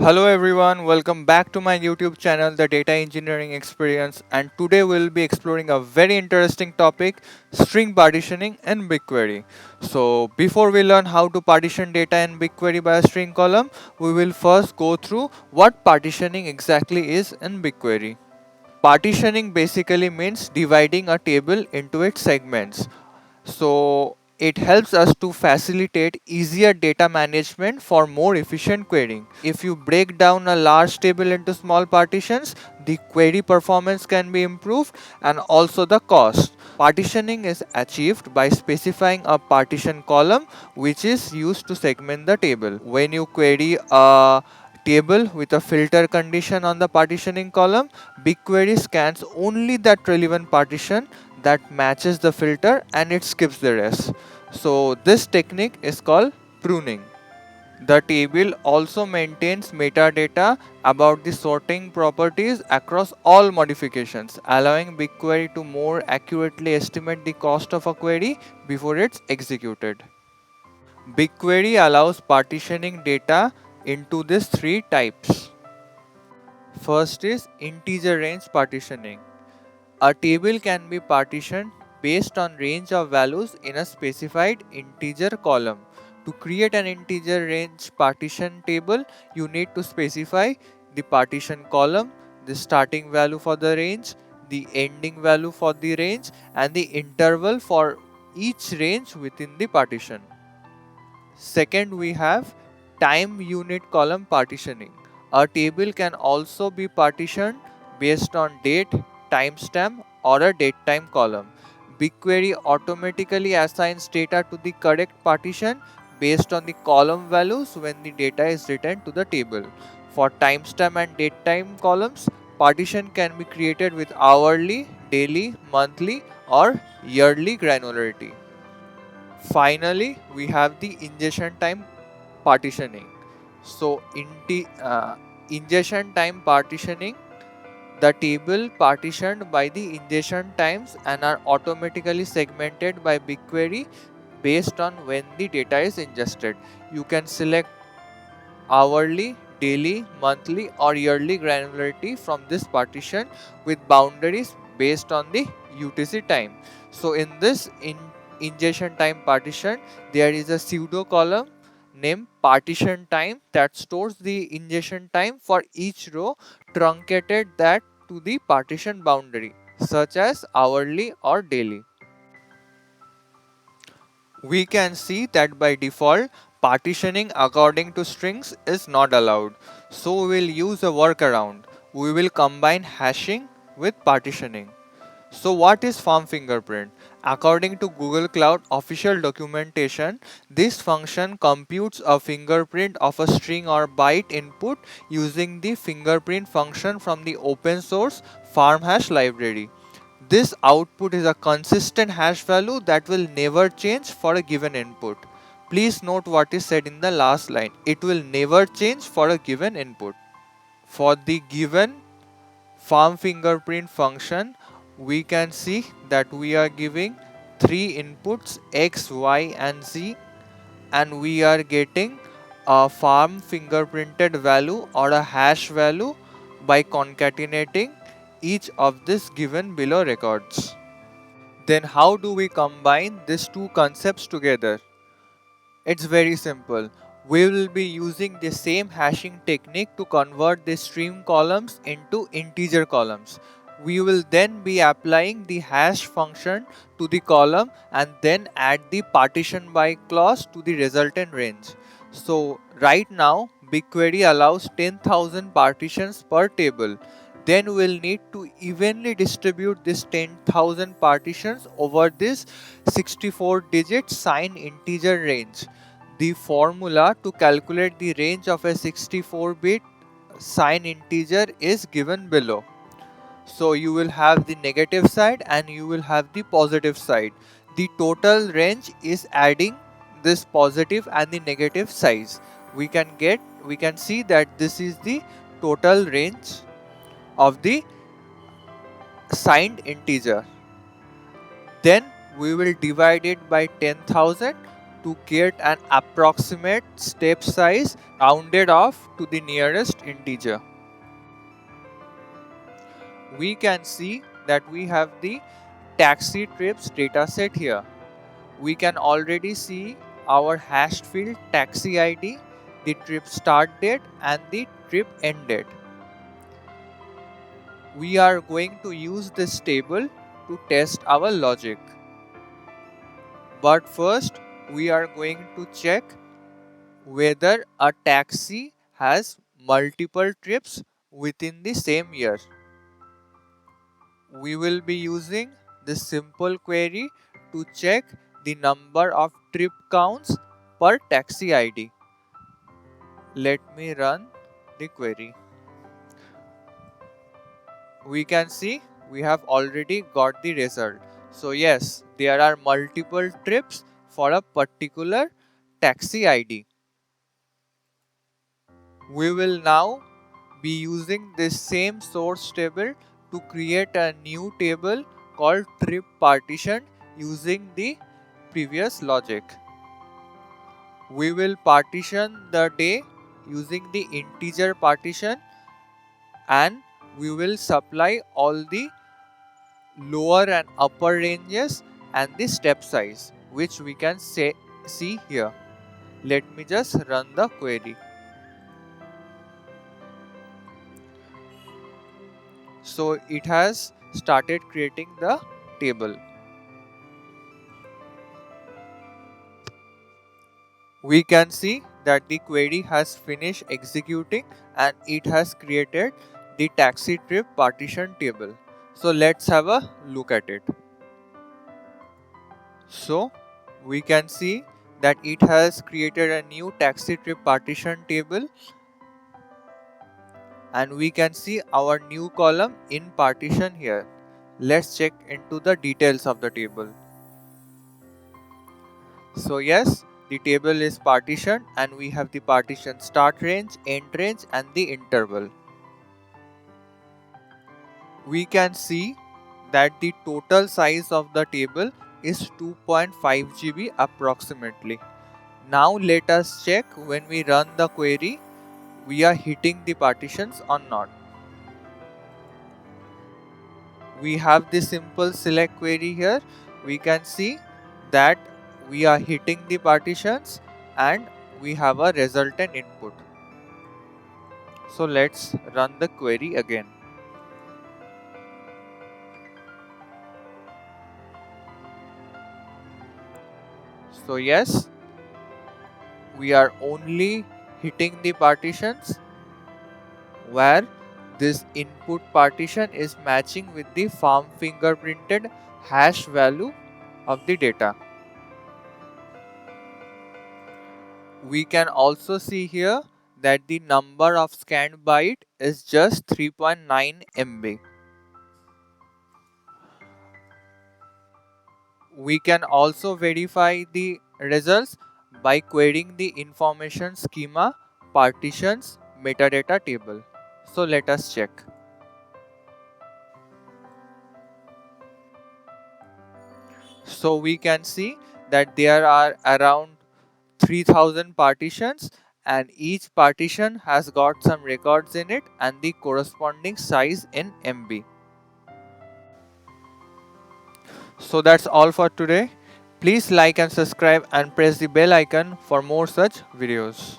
Hello everyone, welcome back to my YouTube channel, The Data Engineering Experience, and today we'll be exploring a very interesting topic, string partitioning in BigQuery. So before we learn how to partition data in BigQuery by a string column, we will first go through what partitioning exactly is in BigQuery. Partitioning basically means dividing a table into its segments. So it helps us to facilitate easier data management for more efficient querying. If you break down a large table into small partitions, the query performance can be improved and also the cost. Partitioning is achieved by specifying a partition column which is used to segment the table. When you query a table with a filter condition on the partitioning column, BigQuery scans only that relevant partition that matches the filter and it skips the rest. So this technique is called pruning. The table also maintains metadata about the sorting properties across all modifications, allowing BigQuery to more accurately estimate the cost of a query before it's executed. BigQuery allows partitioning data into these three types. First is integer range partitioning. A table can be partitioned based on range of values in a specified integer column. To create an integer range partition table, you need to specify the partition column, the starting value for the range, the ending value for the range, and the interval for each range within the partition. Second, we have time unit column partitioning. A table can also be partitioned based on date, timestamp, or a datetime column. BigQuery automatically assigns data to the correct partition based on the column values when the data is written to the table. For timestamp and datetime columns, partition can be created with hourly, daily, monthly, or yearly granularity. Finally, we have the ingestion time partitioning. So, ingestion time partitioning, the table partitioned by the ingestion times and are automatically segmented by BigQuery based on when the data is ingested. You can select hourly, daily, monthly, or yearly granularity from this partition with boundaries based on the UTC time. So, in this ingestion time partition, there is a pseudo column named partition time that stores the ingestion time for each row, truncated that to the partition boundary, such as hourly or daily. We can see that by default, partitioning according to strings is not allowed. So we will use a workaround. We will combine hashing with partitioning. So what is form fingerprint? According to Google Cloud official documentation, this function computes a fingerprint of a string or byte input using the fingerprint function from the open source FarmHash library. This output is a consistent hash value that will never change for a given input. Please note what is said in the last line. It will never change for a given input. For the given farm fingerprint function, we can see that we are giving three inputs x, y, and z, and we are getting a farm fingerprinted value or a hash value by concatenating each of this given below records. Then how do we combine these two concepts together? It's very simple. We will be using the same hashing technique to convert the stream columns into integer columns. We will then be applying the hash function to the column and then add the partition by clause to the resultant range. So right now BigQuery allows 10,000 partitions per table. Then we'll need to evenly distribute this 10,000 partitions over this 64-digit signed integer range. The formula to calculate the range of a 64-bit signed integer is given below. So you will have the negative side and you will have the positive side. The total range is adding this positive and the negative size. We can see that this is the total range of the signed integer. Then we will divide it by 10,000 to get an approximate step size rounded off to the nearest integer. We can see that we have the taxi trips dataset here. We can already see our hashed field taxi ID, the trip start date and the trip end date. We are going to use this table to test our logic. But first, we are going to check whether a taxi has multiple trips within the same year. We will be using this simple query to check the number of trip counts per taxi ID. Let me run the query. We can see we have already got the result. So yes, there are multiple trips for a particular taxi ID. We will now be using this same source table to create a new table called trip partition using the previous logic. We will partition the day using the integer partition, and we will supply all the lower and upper ranges and the step size, which we can see here. Let me just run the query. So it has started creating the table. We can see that the query has finished executing and it has created the taxi trip partition table. So let's have a look at it. So we can see that it has created a new taxi trip partition table, and we can see our new column in partition here. Let's check into the details of the table. So yes, the table is partitioned and we have the partition start range, end range and the interval. We can see that the total size of the table is 2.5 GB approximately. Now let us check when we run the query, we are hitting the partitions or not. We have the simple select query here. We can see that we are hitting the partitions and we have a resultant input. So let's run the query again. So yes, we are only hitting the partitions where this input partition is matching with the farm fingerprinted hash value of the data. We can also see here that the number of scanned byte is just 3.9 MB. We can also verify the results by querying the information schema partitions metadata table. So let us check. So we can see that there are around 3000 partitions and each partition has got some records in it and the corresponding size in MB. So that's all for today. Please like and subscribe and press the bell icon for more such videos.